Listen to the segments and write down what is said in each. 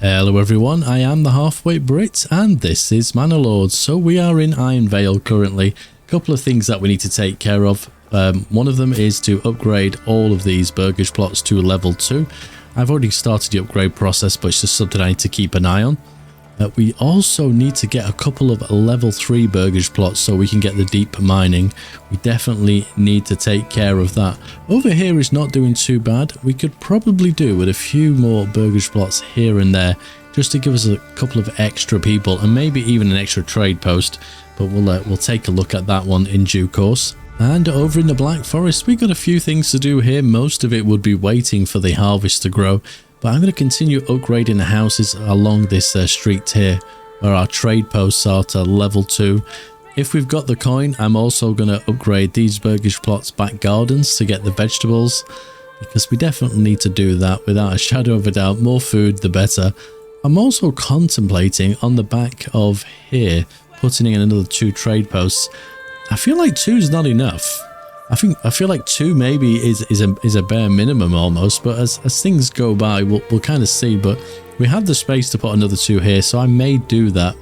Hello everyone, I am the HalfWit Brit and this is Manor Lords. So we are in Iron Vale currently. A couple of things that we need to take care of. One of them is to upgrade all of these burgage plots to level 2. I've already started the upgrade process, but it's just something I need to keep an eye on. We also need to get a couple of level 3 burgage plots so we can get the deep mining. We definitely need to take care of that. Over here is not doing too bad. We could probably do with a few more burgage plots here and there just to give us a couple of extra people and maybe even an extra trade post. But we'll take a look at that one in due course. And over in the Black Forest, we got a few things to do here. Most of it would be waiting for the harvest to grow. But I'm going to continue upgrading the houses along this street here where our trade posts are to level 2. If we've got the coin, I'm also going to upgrade these burgage plots back gardens to get the vegetables, because we definitely need to do that without a shadow of a doubt. More food, the better. I'm also contemplating on the back of here putting in another 2 trade posts. I feel like 2 is not enough. I feel like 2 maybe is a bare minimum almost, but as things go by, we'll kind of see. But we have the space to put another 2 here, so I may do that.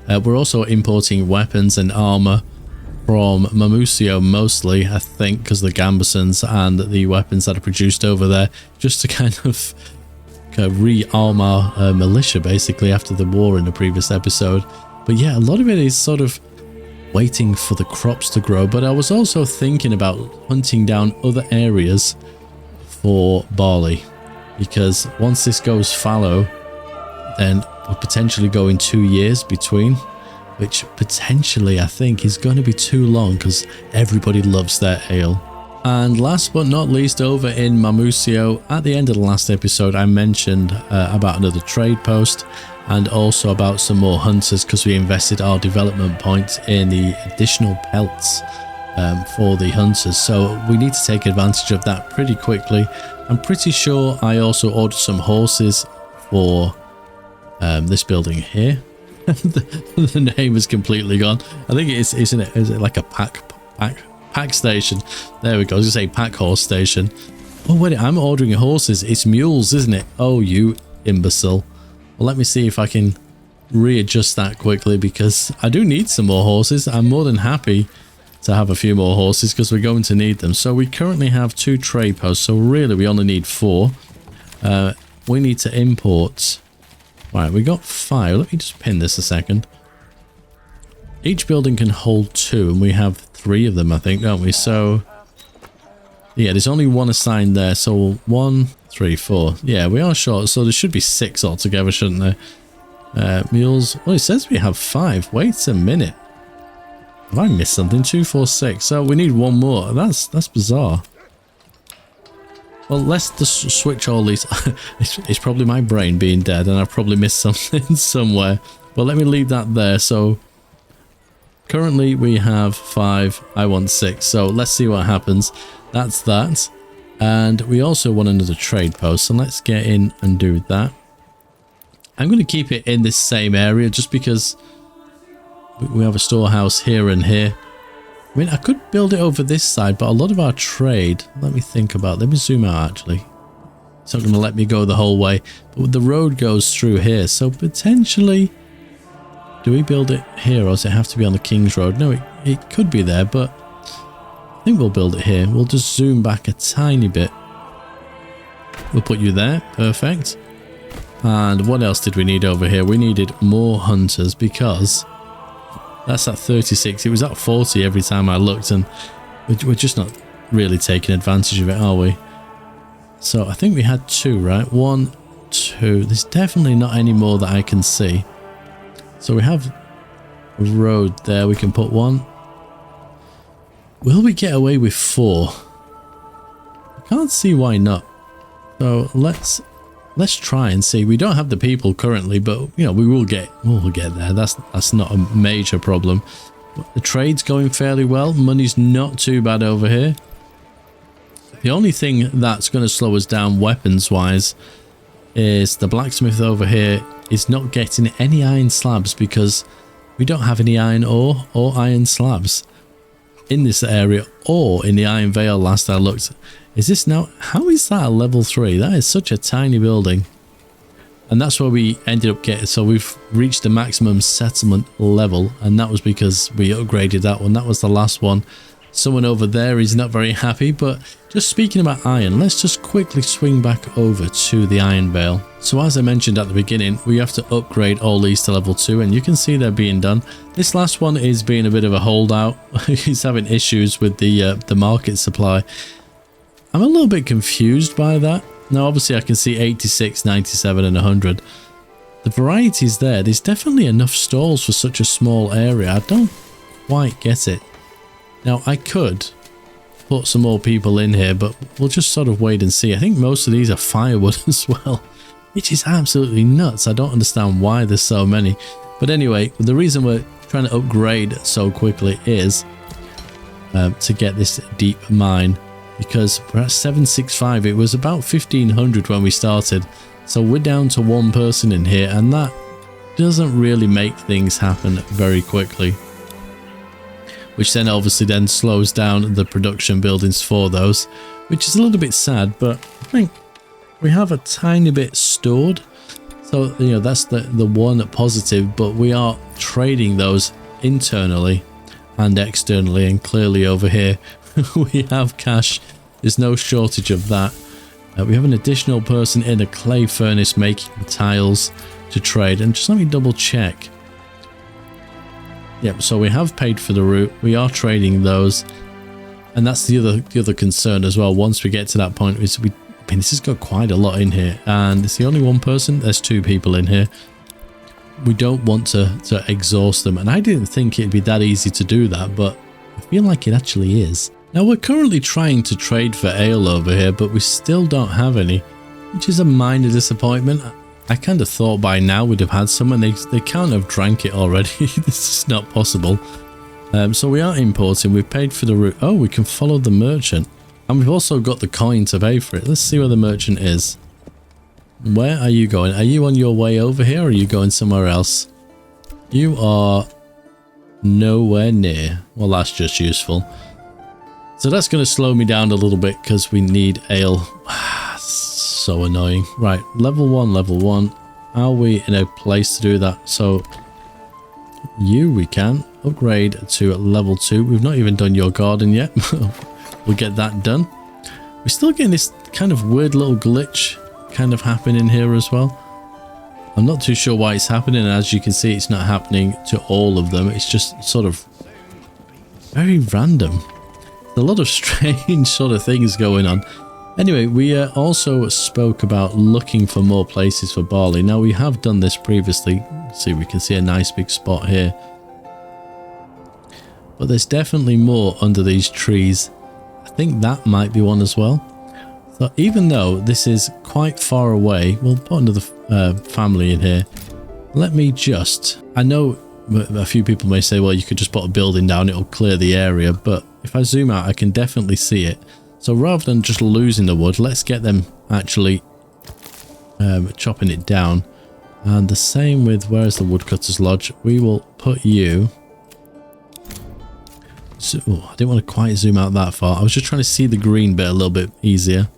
We're also importing weapons and armor from Mamusio mostly, I think, because the gambesons and the weapons that are produced over there, just to kind of re-arm our militia basically after the war in the previous episode. But yeah, a lot of it is sort of waiting for the crops to grow, but I was also thinking about hunting down other areas for barley, because once this goes fallow, then we're potentially going 2 years between, which potentially I think is going to be too long because everybody loves their ale. And last but not least, over in Mamusio, at the end of the last episode I mentioned about another trade post and also about some more hunters, because we invested our development points in the additional pelts for the hunters. So we need to take advantage of that pretty quickly. I'm pretty sure I also ordered some horses for this building here. The name is completely gone. I think it's is it like a pack station? There we go. I was gonna say pack horse station. Oh wait, I'm ordering horses. It's mules, isn't it? Oh, you imbecile. Well, let me see if I can readjust that quickly, because I do need some more horses. I'm more than happy to have a few more horses because we're going to need them. So we currently have 2 trade posts, so really we only need 4. We need to import. Right, we got 5. Let me just pin this a second. Each building can hold 2, and we have 3 of them, I think, don't we? So yeah, there's only 1 assigned there. So 1, 3, 4. Yeah, we are short, so there should be 6 altogether, shouldn't there? Mules. Well, it says we have 5. Wait a minute. Have I missed something? 2, 4, 6. So we need 1 more. That's bizarre. Well, let's just switch all these. It's probably my brain being dead, and I've probably missed something somewhere. But let me leave that there. So currently we have 5. I want 6. So let's see what happens. That's that. And we also want another trade post, so let's get in and do that. I'm going to keep it in this same area just because we have a storehouse here and here. I mean, I could build it over this side, but a lot of our trade, let me think about it. Let me zoom out actually. It's not going to let me go the whole way, but the road goes through here, so potentially do we build it here, or does it have to be on the King's Road? No, it could be there, but I think we'll build it here. We'll just zoom back a tiny bit. We'll put you there. Perfect. And what else did we need over here? We needed more hunters, because that's at 36. It was at 40 every time I looked, and we're just not really taking advantage of it, are we? So I think we had 2, right? 1, 2. There's definitely not any more that I can see. So we have a road there. We can put 1. Will we get away with 4? I can't see why not. So let's try and see. We don't have the people currently, but you know, we'll get there. That's not a major problem. The trade's going fairly well. Money's not too bad over here. The only thing that's going to slow us down weapons wise is the blacksmith over here is not getting any iron slabs, because we don't have any iron ore or iron slabs in this area or in the Iron Vale. Last I looked, is this now, how is that a level 3? That is such a tiny building. And that's where we ended up getting, so we've reached the maximum settlement level, and that was because we upgraded that one. That was the last one. Someone over there is not very happy, but just speaking about iron, let's just quickly swing back over to the Iron Vale. So as I mentioned at the beginning, we have to upgrade all these to level 2, and you can see they're being done. This last one is being a bit of a holdout. He's having issues with the market supply. I'm a little bit confused by that. Now obviously I can see 86, 97 and 100. The variety's there. There's definitely enough stalls for such a small area. I don't quite get it. Now I could put some more people in here, but we'll just sort of wait and see. I think most of these are firewood as well, which is absolutely nuts. I don't understand why there's so many. But anyway, the reason we're trying to upgrade so quickly is to get this deep mine. Because we're at 765, it was about 1500 when we started, so we're down to one person in here, and that doesn't really make things happen very quickly, which then obviously then slows down the production buildings for those, which is a little bit sad. But I think we have a tiny bit stored, so you know that's the one positive. But we are trading those internally and externally, and clearly over here we have cash. There's no shortage of that. We have an additional person in a clay furnace making tiles to trade, and just let me double check. Yep, so we have paid for the route. We are trading those, and that's the other concern as well. Once we get to that point, is I mean, this has got quite a lot in here, and it's the only one person. There's two people in here. We don't want to exhaust them, and I didn't think it'd be that easy to do that, but I feel like it actually is. Now we're currently trying to trade for ale over here, but we still don't have any, which is a minor disappointment. I kind of thought by now we'd have had some, and they can't have drank it already. This is not possible. So we are importing. We've paid for the route. Oh, we can follow the merchant, and we've also got the coin to pay for it. Let's see where the merchant is. Where are you going? Are you on your way over here, or are you going somewhere else? You are nowhere near. Well, that's just useful. So that's going to slow me down a little bit because we need ale. So annoying. Right, level 1, level 1. Are we in a place to do that? So we can upgrade to level 2. We've not even done your garden yet. We'll get that done. We're still getting this kind of weird little glitch kind of happening here as well. I'm not too sure why it's happening, and as you can see, it's not happening to all of them. It's just sort of very random. A lot of strange sort of things going on. Anyway, we also spoke about looking for more places for barley. Now we have done this previously. See, we can see a nice big spot here, but there's definitely more under these trees. I think that might be one as well. So even though this is quite far away, we'll put another family in here. Let me just, I know a few people may say, well, you could just put a building down, it'll clear the area, but if I zoom out, I can definitely see it. So rather than just losing the wood, let's get them actually chopping it down. And the same with, where's the woodcutter's lodge? We will put you... So, I didn't want to quite zoom out that far. I was just trying to see the green bit a little bit easier.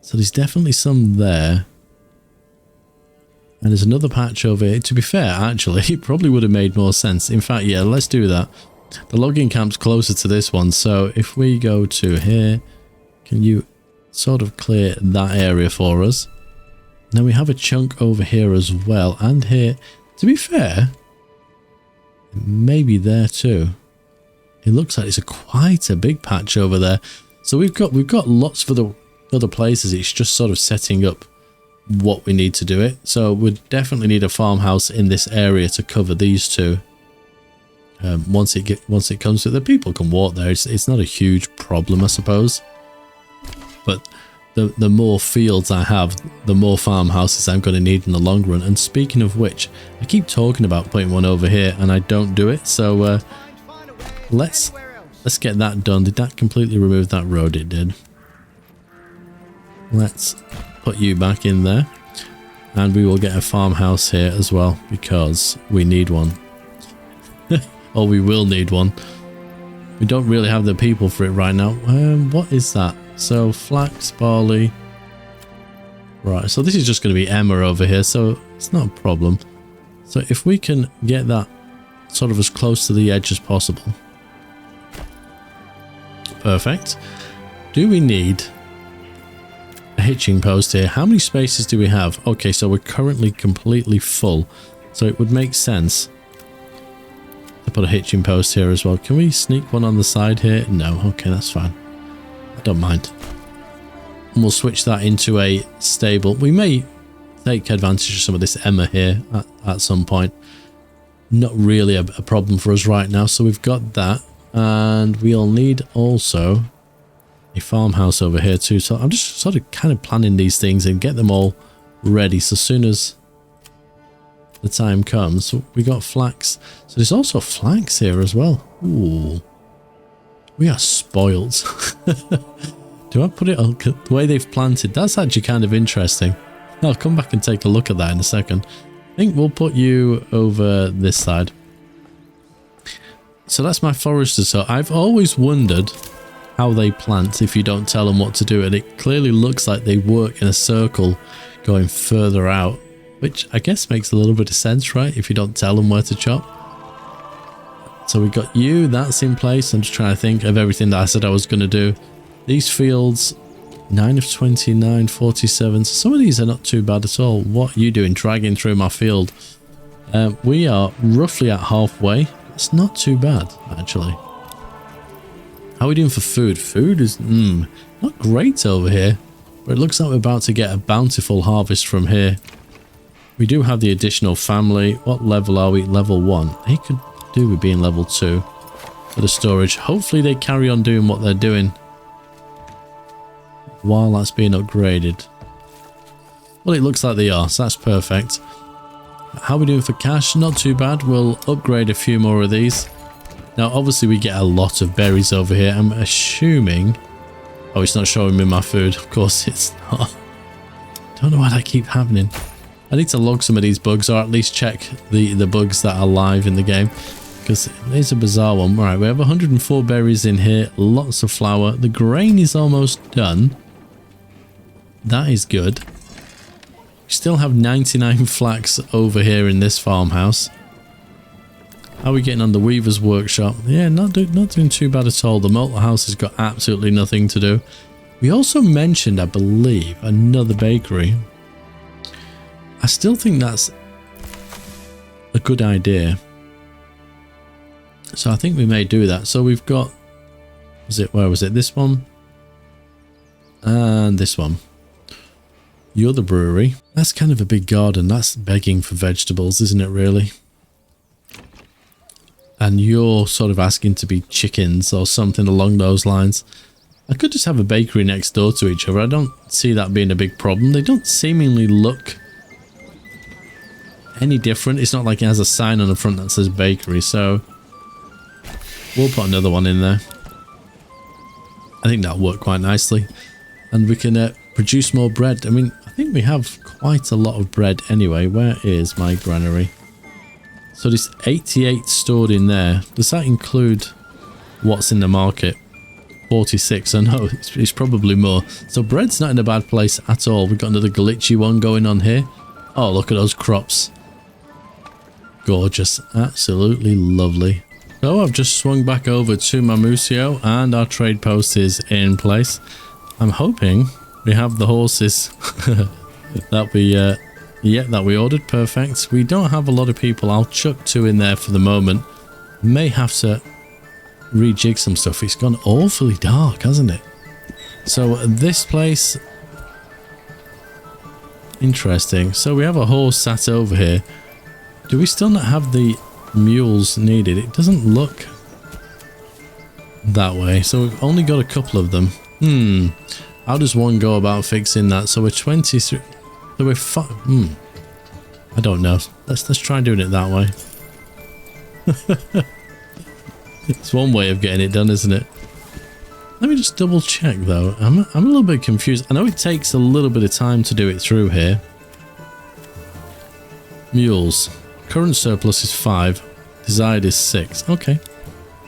So there's definitely some there. And there's another patch over here. To be fair, actually, it probably would have made more sense. In fact, yeah, let's do that. The logging camp's closer to this one. So if we go to here, can you sort of clear that area for us? Now we have a chunk over here as well. And here, to be fair, maybe there too. It looks like it's quite a big patch over there. So we've got lots for the other places. It's just sort of setting up what we need to do it. So we definitely need a farmhouse in this area to cover these two. Once it comes to it, the people can walk there. It's not a huge problem, I suppose. But the more fields I have, the more farmhouses I'm going to need in the long run. And speaking of which, I keep talking about putting one over here and I don't do it. So let's get that done. Did that completely remove that road? It did. Let's put you back in there, and we will get a farmhouse here as well because we need one. Or we will need one. We don't really have the people for it right now. What is that? So flax, barley, Right, so this is just going to be Emma over here, so it's not a problem. So if we can get that sort of as close to the edge as possible. Perfect. Do we need a hitching post here? How many spaces do we have? Okay, so we're currently completely full. So it would make sense to put a hitching post here as well. Can we sneak one on the side here? No. Okay, that's fine. I don't mind. And we'll switch that into a stable. We may take advantage of some of this Emma here at some point. Not really a problem for us right now. So we've got that. And we'll need also a farmhouse over here too. So I'm just sort of kind of planning these things and get them all ready. So as soon as the time comes. So we got flax. So there's also flax here as well. Ooh. We are spoiled. Do I put it on the way they've planted? That's actually kind of interesting. I'll come back and take a look at that in a second. I think we'll put you over this side. So that's my forester. So I've always wondered how they plant if you don't tell them what to do. And it clearly looks like they work in a circle going further out. Which I guess makes a little bit of sense, right? If you don't tell them where to chop. So we got you. That's in place. I'm just trying to think of everything that I said I was going to do. These fields, 9 of 29, 47. So some of these are not too bad at all. What are you doing dragging through my field? We are roughly at halfway. It's not too bad, actually. How are we doing for food? Food is not great over here. But it looks like we're about to get a bountiful harvest from here. We do have the additional family. What level are we? Level 1. They could do with being level 2 for the storage. Hopefully they carry on doing what they're doing while that's being upgraded. Well, it looks like they are, so that's perfect. How are we doing for cash? Not too bad. We'll upgrade a few more of these. Now, obviously, we get a lot of berries over here. I'm assuming... Oh, it's not showing me my food. Of course, it's not. Don't know why that keeps happening. I need to log some of these bugs, or at least check the bugs that are live in the game, because it's a bizarre one. All right, we have 104 berries in here, lots of flour. The grain is almost done. That is good. We still have 99 flax over here in this farmhouse. How are we getting on the weaver's workshop? Yeah, not doing too bad at all. The malter house has got absolutely nothing to do. We also mentioned, I believe, another bakery. I still think that's a good idea. So I think we may do that. So we've got, where was it? This one and this one. You're the brewery. That's kind of a big garden. That's begging for vegetables, isn't it, really? And you're sort of asking to be chickens or something along those lines. I could just have a bakery next door to each other. I don't see that being a big problem. They don't seemingly look any different. It's not like it has a sign on the front that says bakery, so we'll put another one in there. I think that'll work quite nicely. And we can produce more bread. I mean, I think we have quite a lot of bread anyway. Where is my granary? So there's 88 stored in there. Does that include what's in the market? 46. I know it's probably more. So bread's not in a bad place at all. We've got another glitchy one going on here. Oh, look at those crops. Gorgeous. Absolutely lovely. So I've just swung back over to my Museo and our trade post is in place. I'm hoping we have the horses that we ordered. Perfect. We don't have a lot of people. I'll chuck 2 in there for the moment. May have to rejig some stuff. It's gone awfully dark, hasn't it? So this place, interesting. So we have a horse sat over here. Do we still not have the mules needed? It doesn't look that way. So we've only got a couple of them. How does one go about fixing that? So we're 20. So we're I don't know. Let's try doing it that way. It's one way of getting it done, isn't it? Let me just double check though. I'm a little bit confused. I know it takes a little bit of time to do it through here. Mules. Current surplus is 5. Desired is 6. Okay.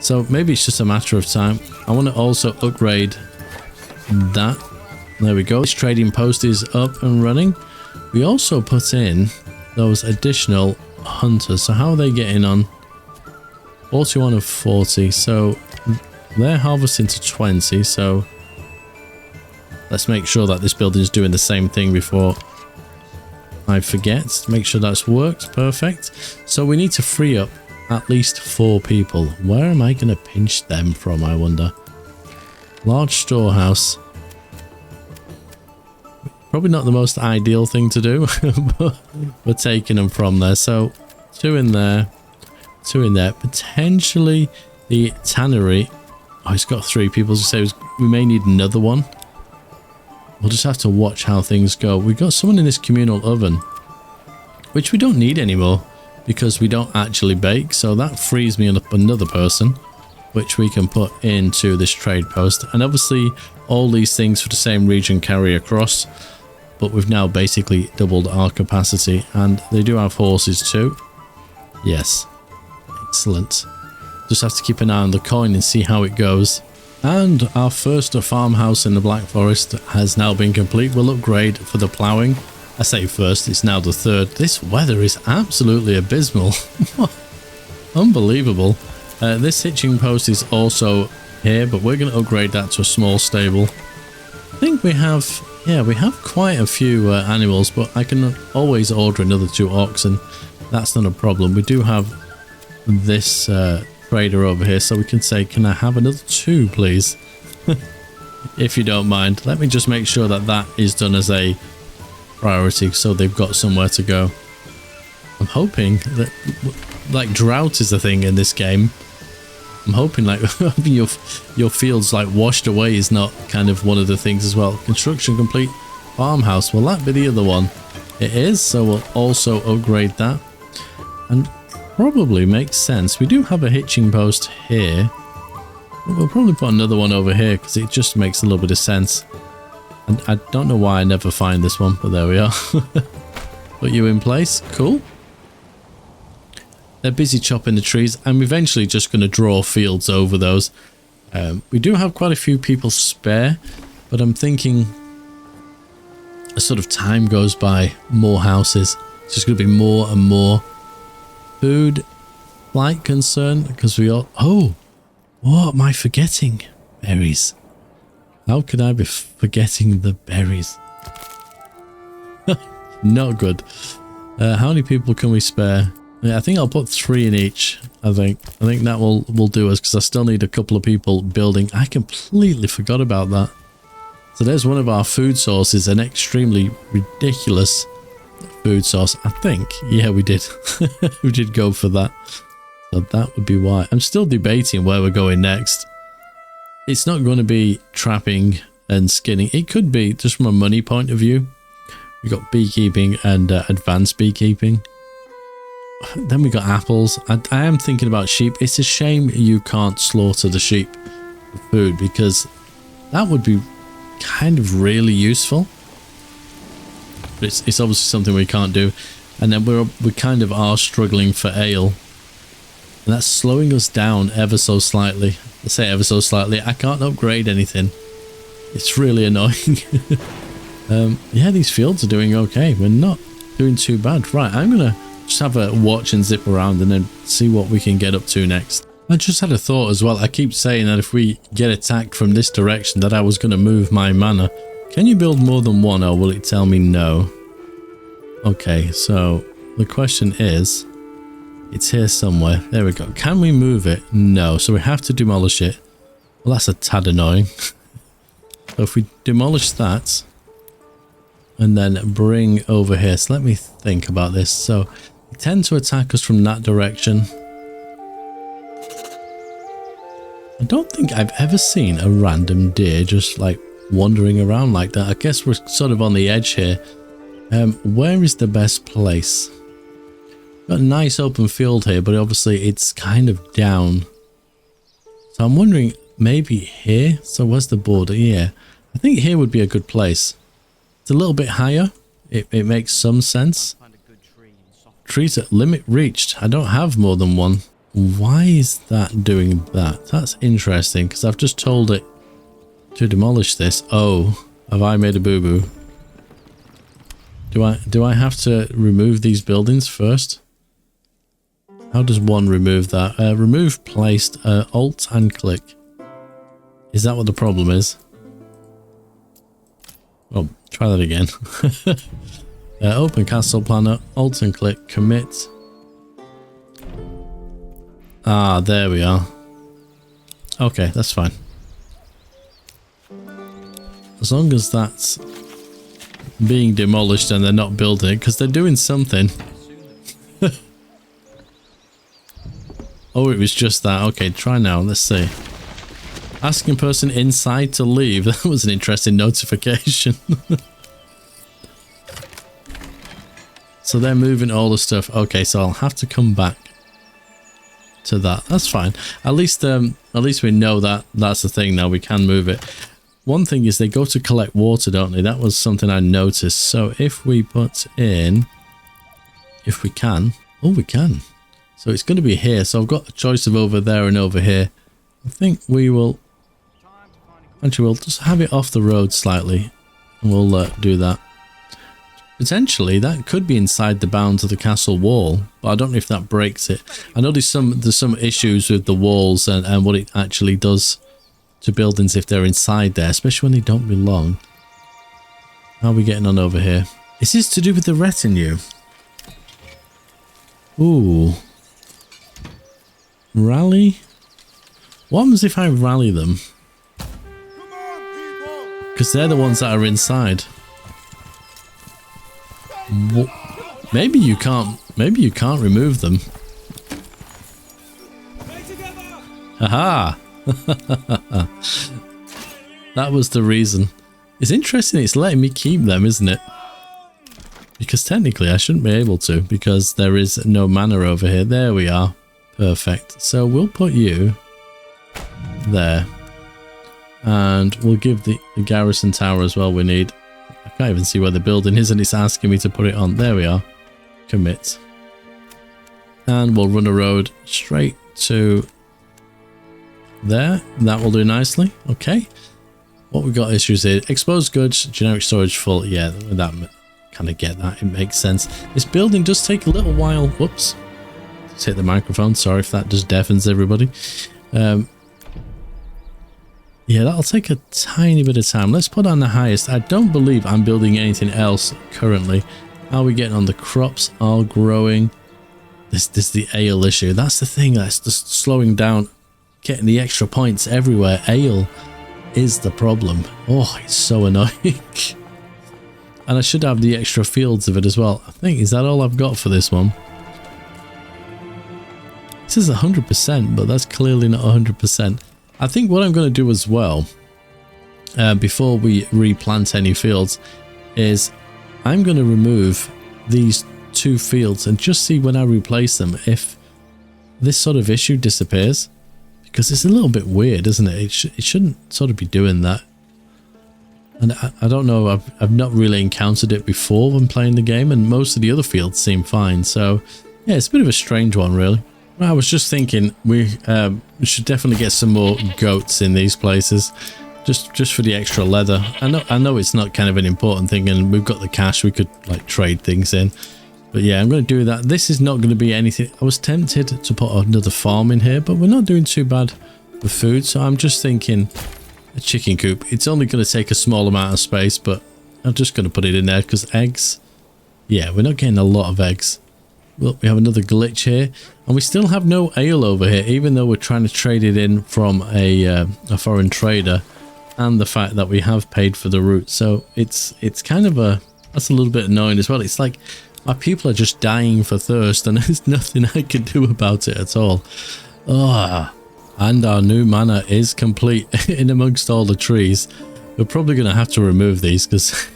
So maybe it's just a matter of time. I want to also upgrade that There we go. This trading post is up and running. We also put in those additional hunters. So how are they getting on? 41 of 40. So they're harvesting to 20. So let's make sure that this building is doing the same thing before I forget. Make sure that's worked. Perfect. So we need to free up at least 4 people. Where am I going to pinch them from, I wonder? Large storehouse. Probably not the most ideal thing to do, but we're taking them from there. So 2 in there, 2 in there. Potentially the tannery. Oh, it's got 3 people. So we may need another one. We'll just have to watch how things go. We've got someone in this communal oven, which we don't need anymore because we don't actually bake. So that frees me up another person, which we can put into this trade post. And obviously all these things for the same region carry across, but we've now basically doubled our capacity. And they do have horses too. Yes, excellent. Just have to keep an eye on the coin and see how it goes. And our first farmhouse in the Black Forest has now been complete. We'll upgrade for the ploughing. I say first, it's now the third. This weather is absolutely abysmal. Unbelievable. This hitching post is also here, but we're going to upgrade that to a small stable. I think we have, yeah, we have quite a few animals, but I can always order another 2 oxen. That's not a problem. We do have this trader over here, so we can say, can I have another 2, please? If you don't mind. Let me just make sure that that is done as a priority, so they've got somewhere to go. I'm hoping that, like, drought is a thing in this game. I'm hoping like your fields like washed away is not kind of one of the things as well. Construction complete. Farmhouse, will that be the other one? It is, so we'll also upgrade that. And probably makes sense. We do have a hitching post here. We'll probably put another one over here because it just makes a little bit of sense. And I don't know why I never find this one, but there we are. Put you in place. Cool. They're busy chopping the trees. I'm eventually just going to draw fields over those. We do have quite a few people spare, but I'm thinking as sort of time goes by, more houses. It's just going to be more and more. Food, slight concern, because we all... Oh, what am I forgetting? Berries. How could I be forgetting the berries? Not good. How many people can we spare? Yeah, I think I'll put 3 in each. I think that will do us, because I still need a couple of people building. I completely forgot about that. So there's one of our food sources, an extremely ridiculous food source. I think, yeah, we did. We did go for that. So that would be why. I'm still debating where we're going next. It's not going to be trapping and skinning. It could be just from a money point of view. We've got beekeeping and advanced beekeeping. Then we got apples. I am thinking about sheep. It's a shame you can't slaughter the sheep for food, because that would be kind of really useful. But it's obviously something we can't do. And then we kind of are struggling for ale. And that's slowing us down ever so slightly. I say ever so slightly. I can't upgrade anything. It's really annoying. Yeah, these fields are doing okay. We're not doing too bad. Right, I'm going to just have a watch and zip around and then see what we can get up to next. I just had a thought as well. I keep saying that if we get attacked from this direction, that I was going to move my manor. Can you build more than one, or will it tell me no? Okay, so the question is, it's here somewhere. There we go. Can we move it? No, so we have to demolish it. Well, that's a tad annoying. So if we demolish that and then bring over here. So let me think about this. So they tend to attack us from that direction. I don't think I've ever seen a random deer just like wandering around like that. I guess we're sort of on the edge here. Where is the best place? Got a nice open field here, but obviously it's kind of down. So I'm wondering, maybe here? So where's the border? Yeah, I think here would be a good place. It's a little bit higher. It makes some sense. Trees at limit reached. I don't have more than one. Why is that doing that? That's interesting, because I've just told it to demolish this. Oh, Have I made a boo-boo? Do I have to remove these buildings first? How does one remove that? Remove placed, alt and click. Is that what the problem is? Oh, try that again. Open castle planner, alt and click, commit. Ah, there we are. Okay, that's fine. As long as that's being demolished and they're not building it, because they're doing something. Oh, it was just that. Okay, try now. Let's see. Asking person inside to leave. That was an interesting notification. So they're moving all the stuff. Okay, so I'll have to come back to that. That's fine. At least we know that that's the thing now. We can move it. One thing is they go to collect water, don't they? That was something I noticed. So if we put in, if we can, oh, we can. So it's going to be here. So I've got a choice of over there and over here. I think we will, actually we'll just have it off the road slightly. And we'll do that. Potentially that could be inside the bounds of the castle wall, but I don't know if that breaks it. I know there's some issues with the walls and what it actually does to buildings if they're inside there, especially when they don't belong. How are we getting on over here? Is this to do with the retinue? Ooh. Rally? What happens if I rally them? Because they're the ones that are inside. Maybe you can't remove them. Haha. That was the reason. It's interesting it's letting me keep them, isn't it? Because technically I shouldn't be able to, because there is no manor over here. There we are. Perfect. So we'll put you there. And we'll give the garrison tower as well we need. I can't even see where the building is and it's asking me to put it on. There we are. Commit. And we'll run a road straight to there. That will do nicely. Okay. What we've got issues here. Exposed goods, generic storage full. Yeah, that kind of get that. It makes sense. This building does take a little while. Whoops. Let's hit the microphone. Sorry if that just deafens everybody. Yeah, that'll take a tiny bit of time. Let's put on the highest. I don't believe I'm building anything else currently. How are we getting on? The crops are growing. This is the ale issue. That's the thing that's just slowing down, getting the extra points everywhere. Ale is the problem. Oh, it's so annoying. And I should have the extra fields of it as well. I think, is that all I've got for this one? This is 100%, but that's clearly not 100%. I think what I'm going to do as well, before we replant any fields, is I'm going to remove these 2 fields and just see when I replace them if this sort of issue disappears. Because it's a little bit weird, isn't it? It shouldn't sort of be doing that. And I don't know, I've not really encountered it before when playing the game, and most of the other fields seem fine. So yeah, it's a bit of a strange one really. I was just thinking we should definitely get some more goats in these places, just for the extra leather. I know it's not kind of an important thing, and we've got the cash. We could like trade things in, but yeah, I'm going to do that. This is not going to be anything. I was tempted to put another farm in here, but we're not doing too bad with food. So I'm just thinking a chicken coop. It's only going to take a small amount of space, but I'm just going to put it in there because eggs. Yeah, we're not getting a lot of eggs. Well, we have another glitch here, and we still have no ale over here, even though we're trying to trade it in from a foreign trader, and the fact that we have paid for the route. So it's kind of that's a little bit annoying as well. It's like my people are just dying for thirst, and there's nothing I can do about it at all. Ah, and our new manor is complete in amongst all the trees. We're probably going to have to remove these because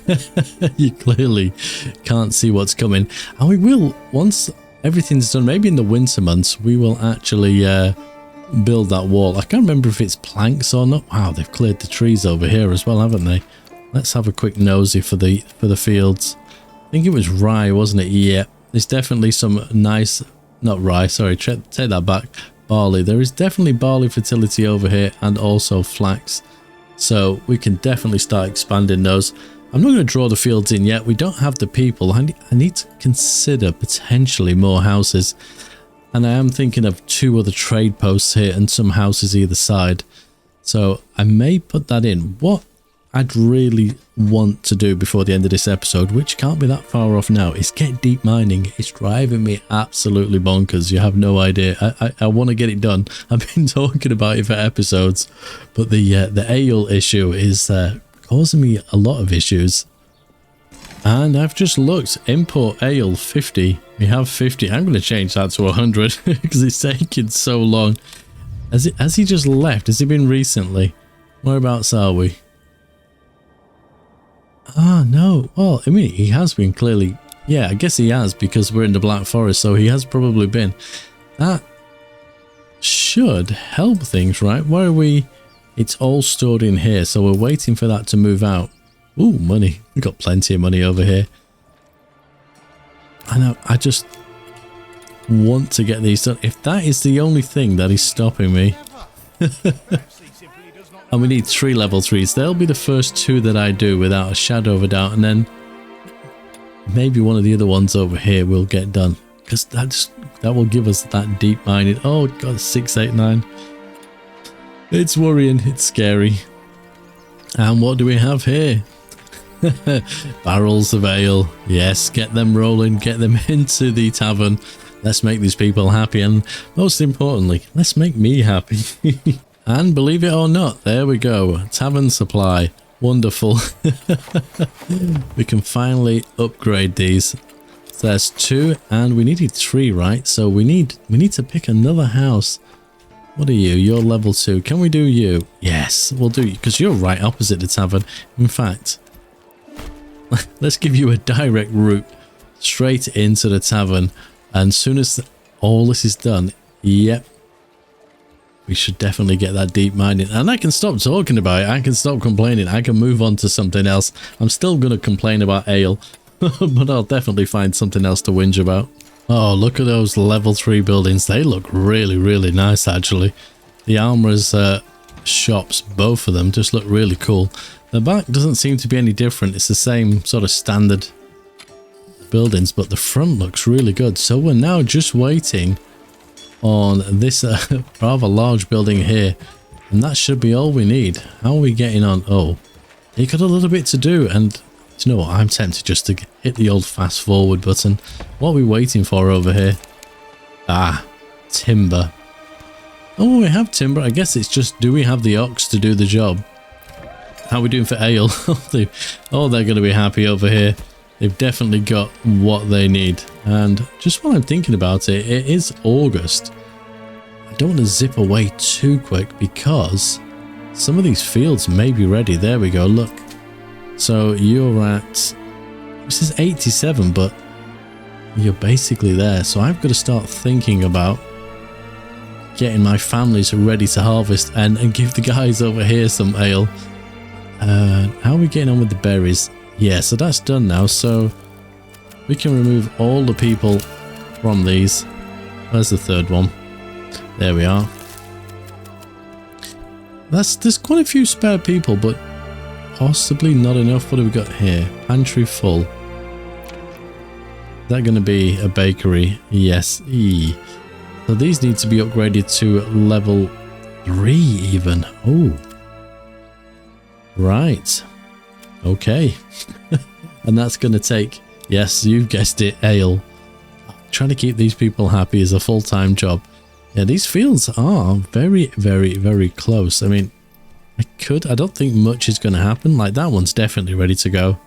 you clearly can't see what's coming. And we will, once everything's done, maybe in the winter months, we will actually build that wall. I can't remember if it's planks or not. Wow, they've cleared the trees over here as well, haven't they? Let's have a quick nosy for the fields. I think it was rye, wasn't it? Yeah, there's definitely some nice, not rye, sorry, take that back. Barley. There is definitely barley fertility over here, and also flax. So we can definitely start expanding those. I'm not going to draw the fields in yet. We don't have the people. I need to consider potentially more houses. And I am thinking of 2 other trade posts here and some houses either side. So I may put that in. What I'd really want to do before the end of this episode, which can't be that far off now, is get deep mining. It's driving me absolutely bonkers. You have no idea. I want to get it done. I've been talking about it for episodes, but the ale issue is causing me a lot of issues. And I've just looked, import ale 50. We have 50. I'm going to change that to 100 because it's taking so long. Has he just left? Has he been recently? Whereabouts are we? Ah, no. Well, I mean, he has been clearly. Yeah, I guess he has because we're in the Black Forest, so he has probably been. That should help things, right? Where are we? It's all stored in here, so we're waiting for that to move out. Ooh, money. We've got plenty of money over here. I know, I just want to get these done. If that is the only thing that is stopping me. And we need 3 level 3s. They'll be the first 2 that I do without a shadow of a doubt. And then maybe one of the other ones over here will get done. Because that will give us that deep mining. Oh, God, 689. It's worrying. It's scary. And what do we have here? Barrels of ale. Yes, get them rolling. Get them into the tavern. Let's make these people happy. And most importantly, let's make me happy. And believe it or not, there we go. Tavern supply. Wonderful. We can finally upgrade these. So there's 2 and we needed 3, right? So we need to pick another house. What are you? You're level 2. Can we do you? Yes, we'll do you because you're right opposite the tavern. In fact, let's give you a direct route straight into the tavern. And as soon as all this is done, yep, we should definitely get that deep mining. And I can stop talking about it. I can stop complaining. I can move on to something else. I'm still going to complain about ale, but I'll definitely find something else to whinge about. Oh, look at those level 3 buildings. They look really, really nice, actually. The armorer's shops, both of them, just look really cool. The back doesn't seem to be any different. It's the same sort of standard buildings, but the front looks really good. So we're now just waiting on this rather large building here, and that should be all we need. How are we getting on? Oh, you got a little bit to do, and do you know what? I'm tempted just to hit the old fast forward button. What are we waiting for over here? Ah, timber. Oh, we have timber. I guess it's just, do we have the ox to do the job? How are we doing for ale? Oh, they're going to be happy over here. They've definitely got what they need. And just while I'm thinking about it, it is August. I don't want to zip away too quick because some of these fields may be ready. There we go, look. So you're at, this is 87, but you're basically there. So I've got to start thinking about getting my families ready to harvest and give the guys over here some ale. How are we getting on with the berries? Yeah, so that's done now, so we can remove all the people from these. Where's the third one? There we are. There's quite a few spare people, but possibly not enough. What have we got here? Pantry full. Is that going to be a bakery? Yes. So these need to be upgraded to level 3 even. Oh. Right. Okay. And that's going to take, yes, you've guessed it, ale. Trying to keep these people happy is a full-time job. Yeah, these fields are very, very, very close. I mean, I don't think much is going to happen. Like, that one's definitely ready to go.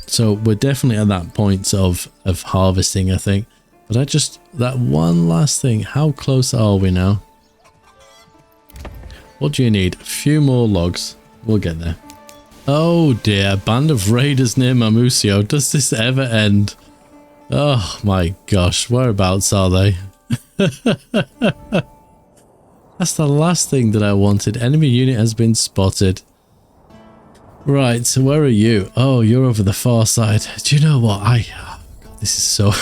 So we're definitely at that point of harvesting, I think. But that one last thing, how close are we now? What do you need? A few more logs. We'll get there. Oh dear, a band of raiders near Mamusio. Does this ever end? Oh my gosh, whereabouts are they? That's the last thing that I wanted. Enemy unit has been spotted. Right, so where are you? Oh, you're over the far side. Do you know what? God, this is so...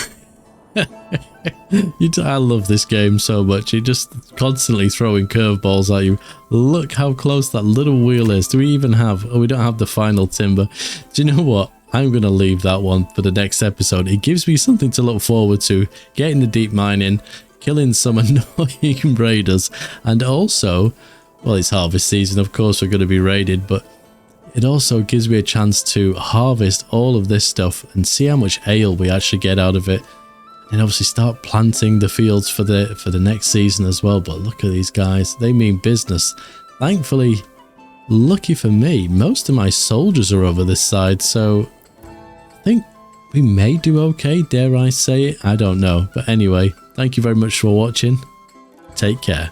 I love this game so much. It just constantly throwing curveballs at you. Look how close that little wheel is. Do we even have... Oh, we don't have the final timber. Do you know what? I'm going to leave that one for the next episode. It gives me something to look forward to. Getting the deep mining, killing some annoying raiders, and also, well, it's harvest season. Of course, we're going to be raided, but it also gives me a chance to harvest all of this stuff and see how much ale we actually get out of it. And obviously start planting the fields for the next season as well. But look at these guys. They mean business. Thankfully, lucky for me, most of my soldiers are over this side, so I think we may do okay, dare I say it? I don't know. But anyway, thank you very much for watching. Take care.